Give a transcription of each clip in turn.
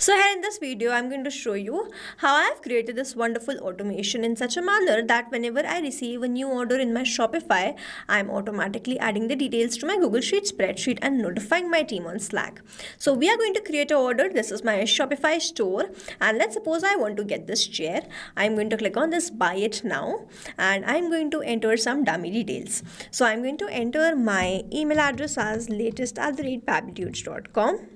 So here in this video, I'm going to show you how I have created this wonderful automation in such a manner that whenever I receive a new order in my Shopify, I'm automatically adding the details to my Google Sheet spreadsheet and notifying my team on Slack. So we are going to create an order. This is my Shopify store, and let's suppose I want to get this chair. I'm going to click on this buy it now, and I'm going to enter some dummy details. So I'm going to enter my email address as latest@pabblytunes.com.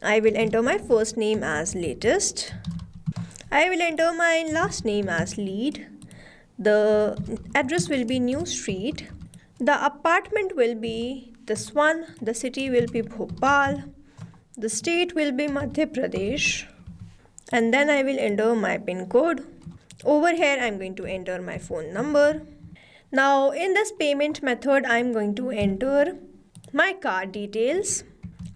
I will enter my first name as latest. I will enter my last name as lead. The address will be New Street. The apartment will be this one. The city will be Bhopal. The state will be Madhya Pradesh. And then I will enter my PIN code. Over here I'm going to enter my phone number. Now in this payment method I'm going to enter my card details.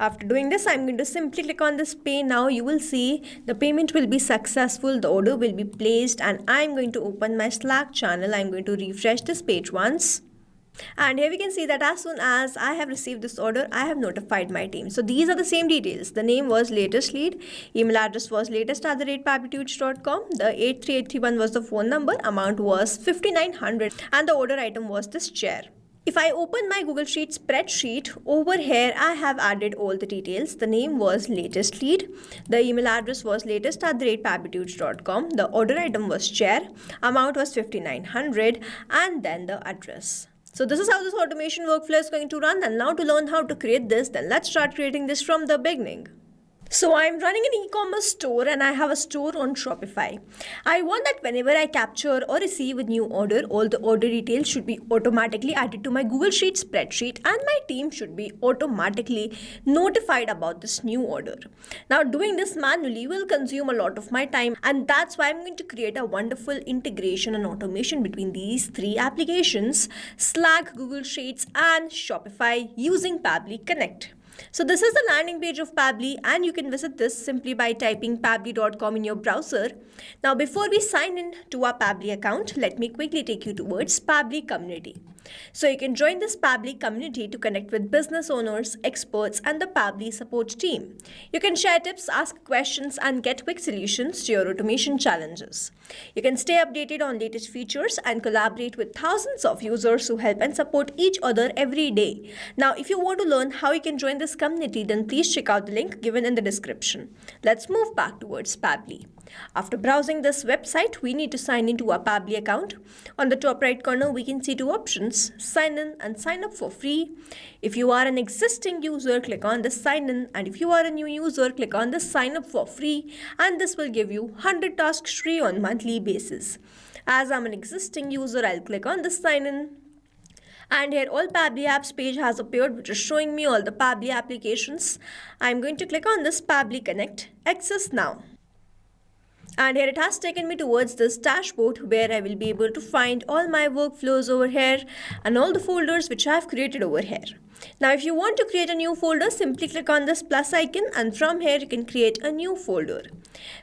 After doing this, I'm going to simply click on this pay now. You will see the payment will be successful, the order will be placed, and I'm going to open my Slack channel. I'm going to refresh this page once. And here we can see that as soon as I have received this order, I have notified my team. So these are the same details. The name was latest lead, email address was latest@pabblytunes.com, the 83831 was the phone number, amount was 5900, and the order item was this chair. If I open my Google Sheet spreadsheet, over here I have added all the details. The name was latest lead, the email address was latest@pabblytunes.com, the order item was chair, amount was 5900, and then the address. So this is how this automation workflow is going to run. And now to learn how to create this, then let's start creating this from the beginning. So I'm running an e-commerce store and I have a store on Shopify. I want that whenever I capture or receive a new order, all the order details should be automatically added to my Google Sheet spreadsheet and my team should be automatically notified about this new order. Now doing this manually will consume a lot of my time, and that's why I'm going to create a wonderful integration and automation between these three applications: Slack, Google Sheets, and Shopify using Pabbly Connect. So this is the landing page of Pabbly, and you can visit this simply by typing pabbly.com in your browser. Now before we sign in to our Pabbly account, let me quickly take you towards Pabbly community. So you can join this Pabbly community to connect with business owners, experts, and the Pabbly support team. You can share tips, ask questions, and get quick solutions to your automation challenges. You can stay updated on latest features and collaborate with thousands of users who help and support each other every day. Now, if you want to learn how you can join this community, then please check out the link given in the description. Let's move back towards Pabbly. After browsing this website, we need to sign into our Pabbly account. On the top right corner, we can see two options: sign in and sign up for free. If you are an existing user, click on the sign in, and if you are a new user, click on the sign up for free, and this will give you 100 tasks free on monthly basis. As I'm an existing user, I'll click on the sign in. And here all Pabbly apps page has appeared, which is showing me all the Pabbly applications. I'm going to click on this Pabbly Connect, access now. And here it has taken me towards this dashboard where I will be able to find all my workflows over here and all the folders which I have created over here. Now if you want to create a new folder, simply click on this plus icon, and from here you can create a new folder.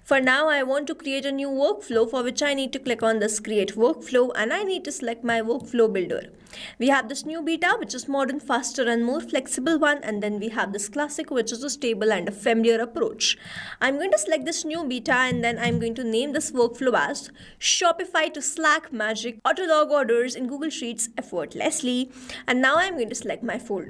For now I want to create a new workflow, for which I need to click on this create workflow, and I need to select my workflow builder. We have this new beta, which is modern, faster, and more flexible one, and then we have this classic, which is a stable and a familiar approach. I'm going to select this new beta, and then I'm going to name this workflow as Shopify to Slack Magic Autolog Orders in Google Sheets Effortlessly, and now I'm going to select my folder.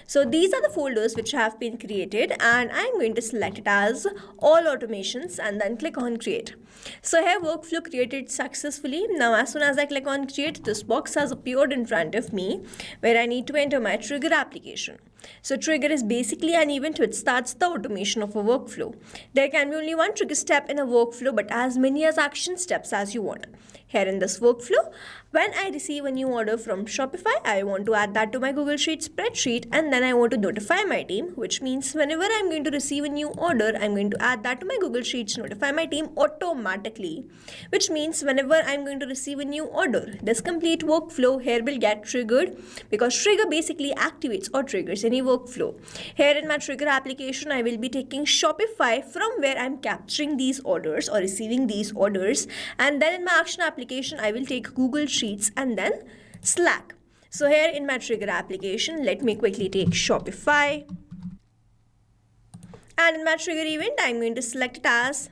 So these are the folders which have been created, and I'm going to select it as all automations and then click on create. So here workflow created successfully. Now as soon as I click on create, this box has appeared in front of me where I need to enter my trigger application. So trigger is basically an event which starts the automation of a workflow. There can be only one trigger step in a workflow, but as many as action steps as you want. Here in this workflow, when I receive a new order from Shopify, I want to add that to my Google Sheet spreadsheet, and then I want to notify my team, which means whenever I'm going to receive a new order, I'm going to add that to my Google Sheets, notify my team automatically, which means whenever I'm going to receive a new order, this complete workflow here will get triggered, because trigger basically activates or triggers any workflow. Here in my trigger application, I will be taking Shopify from where I'm capturing these orders or receiving these orders, and then in my action application, I will take Google Sheets and then Slack. So here in my trigger application, let me quickly take Shopify, And in my trigger event, I'm going to select it as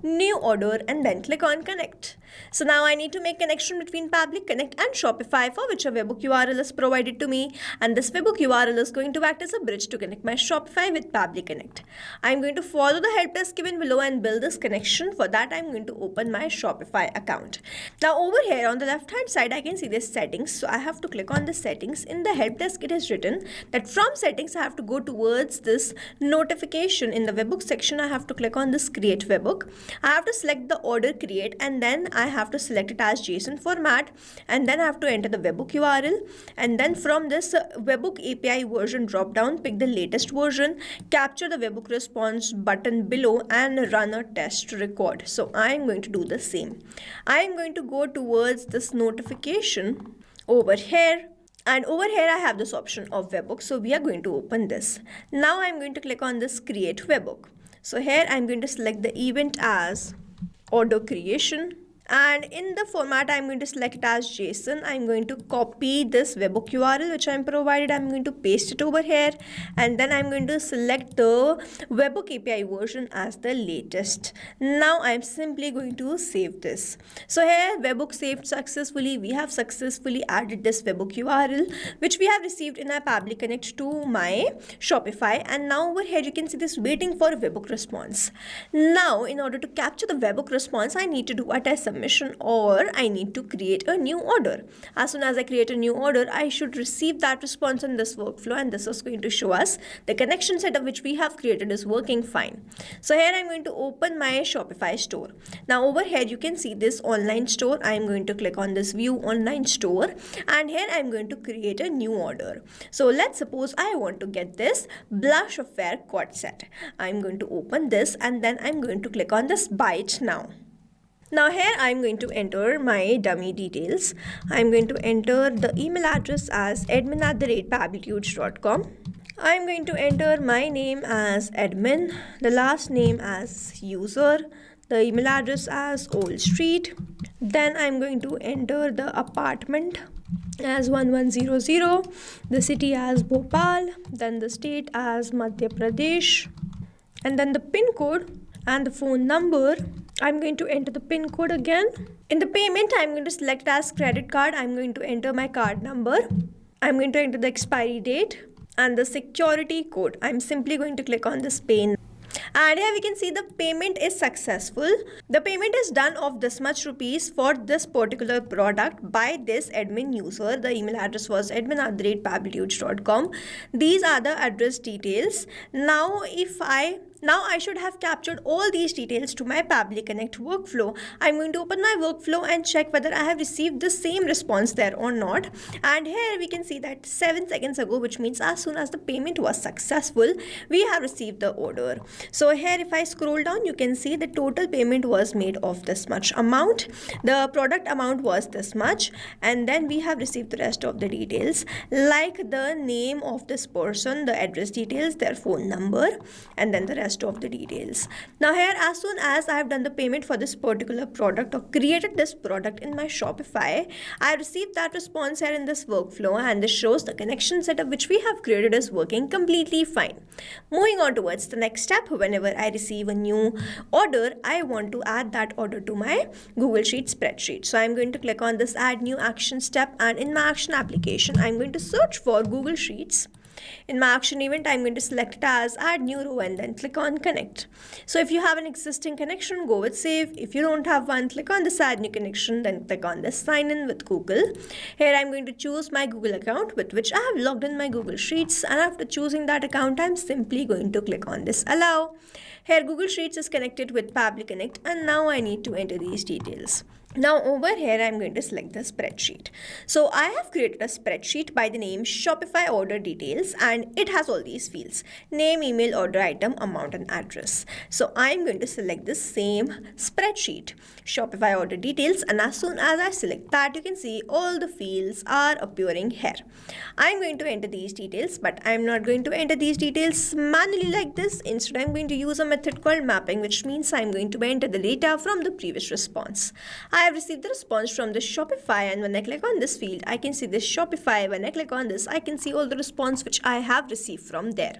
new order and then click on connect. So now I need to make connection between Pabbly Connect and Shopify, for which a webhook URL is provided to me, and this webhook URL is going to act as a bridge to connect my Shopify with Pabbly Connect. I'm going to follow the help desk given below and build this connection. For that, I'm going to open my Shopify account. Now over here on the left hand side, I can see this settings. So I have to click on the settings. In the help desk, it is written that from settings, I have to go towards this notification. In the webhook section, I have to click on this create webhook. I have to select the order create, and then I have to select it as JSON format, and then I have to enter the webhook URL, and then from this webhook API version drop down, pick the latest version, capture the webhook response button below and run a test record. So I am going to do the same. I am going to go towards this notification over here. And over here I have this option of webhook. So we are going to open this. Now I'm going to click on this create webhook. So here I'm going to select the event as order creation, and in the format I'm going to select it as JSON. I'm going to copy this webhook URL which I'm provided. I'm going to paste it over here, and then I'm going to select the webhook API version as the latest. Now I'm simply going to save this. So here webhook saved successfully. We have successfully added this webhook URL which we have received in our Pabbly Connect to my Shopify, and now over here you can see this waiting for webhook response. Now in order to capture the webhook response, I need to do a test submission, or I need to create a new order. As soon as I create a new order, I should receive that response in this workflow, and this is going to show us the connection setup which we have created is working fine. So here I'm going to open my Shopify store. Now over here you can see this online store. I'm going to click on this view online store, and here I'm going to create a new order. So let's suppose I want to get this blush affair quad set. I'm going to open this, and then I'm going to click on this buy it now. Now here I'm going to enter my dummy details. I'm going to enter the email address as admin@pabblytudes.com. I'm going to enter my name as admin, the last name as user, the email address as Old Street. Then I'm going to enter the apartment as 1100, the city as Bhopal, then the state as Madhya Pradesh, and then the pin code and the phone number. I'm going to enter the pin code again. In the payment, I'm going to select as credit card. I'm going to enter my card number. I'm going to enter the expiry date and the security code. I'm simply going to click on this pay. And here we can see the payment is successful. The payment is done of this much rupees for this particular product by this admin user. The email address was admin@pabblytudes.com. These are the address details. Now I should have captured all these details to my Pabbly Connect workflow. I'm going to open my workflow and check whether I have received the same response there or not. And here we can see that 7 seconds ago, which means as soon as the payment was successful, we have received the order. So here if I scroll down, you can see the total payment was made of this much amount. The product amount was this much, and then we have received the rest of the details like the name of this person, the address details, their phone number, and then the rest of the details. Now here, as soon as I have done the payment for this particular product or created this product in my Shopify, I received that response here in this workflow, and this shows the connection setup which we have created is working completely fine. Moving on towards the next step, whenever I receive a new order, I want to add that order to my Google Sheets spreadsheet. So I'm going to click on this add new action step, and in my action application, I'm going to search for Google Sheets. In my action event, I'm going to select it as add new row and then click on connect. So if you have an existing connection, go with save. If you don't have one, click on this add new connection, then click on this sign in with Google. Here I'm going to choose my Google account with which I have logged in my Google Sheets, and after choosing that account, I'm simply going to click on this allow. Here Google Sheets is connected with Pabbly Connect, and now I need to enter these details. Now over here, I'm going to select the spreadsheet. So I have created a spreadsheet by the name Shopify order details, and it has all these fields: name, email, order item, amount, and address. So I'm going to select the same spreadsheet, Shopify order details, and as soon as I select that, you can see all the fields are appearing here. I'm going to enter these details, but I'm not going to enter these details manually like this. Instead, I'm going to use a method called mapping, which means I'm going to enter the data from the previous response. I have received the response from the Shopify, and when I click on this field, I can see this Shopify. When I click on this, I can see all the response which I have received from there.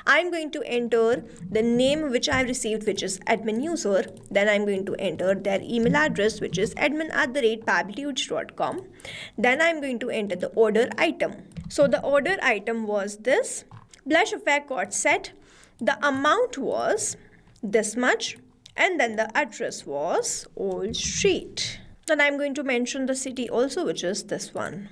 I'm going to enter the name which I have received, which is admin user. Then I'm going to enter their email address, which is admin@pabblyconnect.com. Then I'm going to enter the order item. So the order item was this blush effect cord set. The amount was this much, and then the address was Old Street. Then I'm going to mention the city also, which is this one.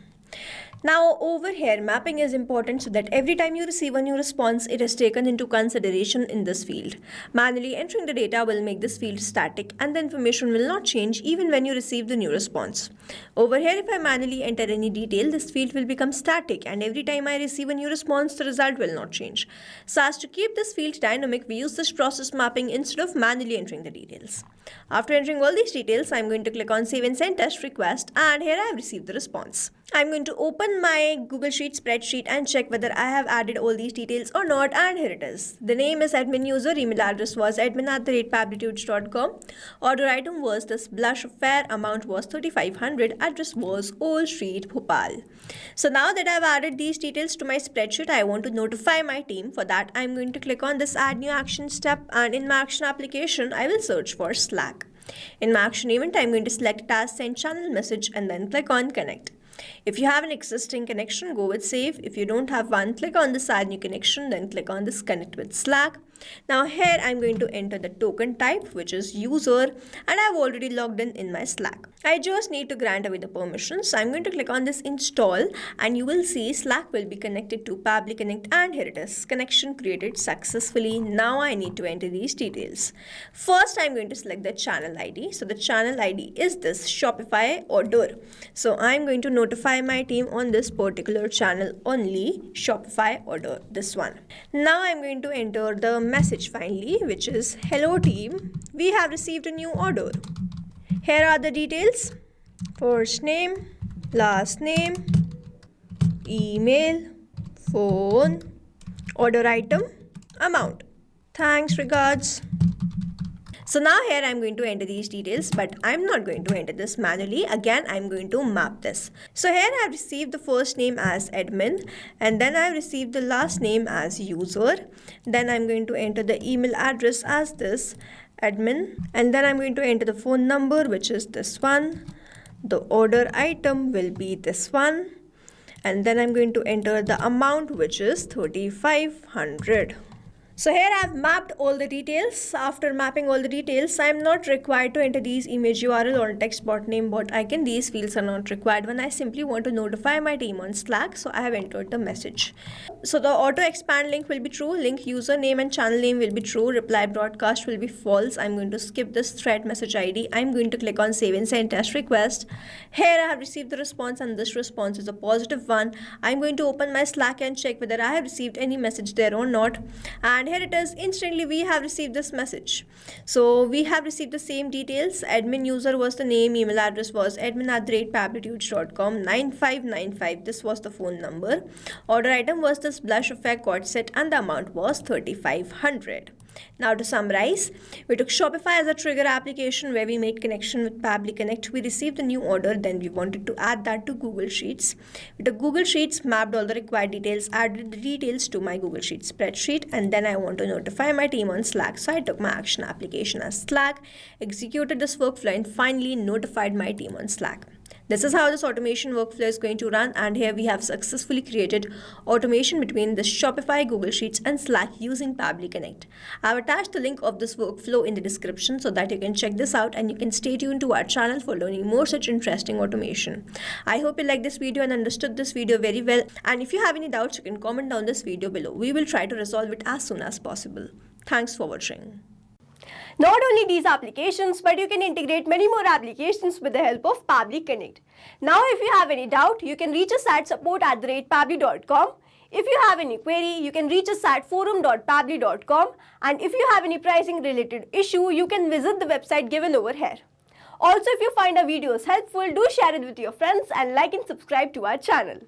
Now over here, mapping is important so that every time you receive a new response, it is taken into consideration in this field. Manually entering the data will make this field static, and the information will not change even when you receive the new response. Over here, if I manually enter any detail, this field will become static, and every time I receive a new response, the result will not change. So as to keep this field dynamic, we use this process mapping instead of manually entering the details. After entering all these details, I'm going to click on Save and Send Test Request, and here I have received the response. I'm going to open my Google Sheet spreadsheet and check whether I have added all these details or not, and here it is. The name is admin user, email address was admin@pabblyconnect.com, order item was this blush affair, amount was 3500, address was Old Street, Bhopal. So now that I've added these details to my spreadsheet, I want to notify my team. For that, I'm going to click on this add new action step, and in my action application, I will search for Slack. In my action event, I'm going to select task send channel message and then click on connect. If you have an existing connection, go with save. If you don't have one, click on this add new connection, then click on this connect with Slack. Now here I'm going to enter the token type, which is user, and I've already logged in my Slack. I just need to grant away the permissions. So I'm going to click on this install, and you will see Slack will be connected to Pabbly Connect, and here it is, connection created successfully. Now I need to enter these details. First, I'm going to select the channel ID. So the channel ID is this Shopify order. So I'm going to notify my team on this particular channel only, Shopify order, this one. Now I'm going to enter the message finally, which is hello team, we have received a new order. Here are the details: first name, last name, email, phone, order item, amount. Thanks, regards. So now here I'm going to enter these details, but I'm not going to enter this manually. Again, I'm going to map this. So here I've received the first name as admin, and then I've received the last name as user. Then I'm going to enter the email address as this admin, and then I'm going to enter the phone number, which is this one. The order item will be this one, and then I'm going to enter the amount, which is 3500. So here I have mapped all the details. After mapping all the details, I am not required to enter these image URL or text bot name bot icon. These fields are not required when I simply want to notify my team on Slack. So I have entered the message. So the auto expand link will be true. Link username and channel name will be true. Reply broadcast will be false. I'm going to skip this thread message ID. I'm going to click on save and send test request. Here I have received the response, and this response is a positive one. I'm going to open my Slack and check whether I have received any message there or not. And here it is, instantly we have received this message. So we have received the same details. Admin user was the name, email address was admin@pabblyconnect.com, 9595. This was the phone number. Order item was this blush effect cord set, and the amount was 3500. Now to summarize, we took Shopify as a trigger application where we made connection with Pabbly Connect. We received a new order, then we wanted to add that to Google Sheets. We took Google Sheets, mapped all the required details, added the details to my Google Sheets spreadsheet, and then I want to notify my team on Slack. So I took my action application as Slack, executed this workflow, and finally notified my team on Slack. This is how this automation workflow is going to run, and here we have successfully created automation between the Shopify, Google Sheets, and Slack using Pabbly Connect. I've attached the link of this workflow in the description so that you can check this out, and you can stay tuned to our channel for learning more such interesting automation. I hope you liked this video and understood this video very well, and if you have any doubts, you can comment down this video below. We will try to resolve it as soon as possible. Thanks for watching. Not only these applications, but you can integrate many more applications with the help of Pabbly Connect. Now, if you have any doubt, you can reach us at support@pabbly.com. If you have any query, you can reach us at forum.pabbly.com. And if you have any pricing related issue, you can visit the website given over here. Also, if you find our videos helpful, do share it with your friends and like and subscribe to our channel.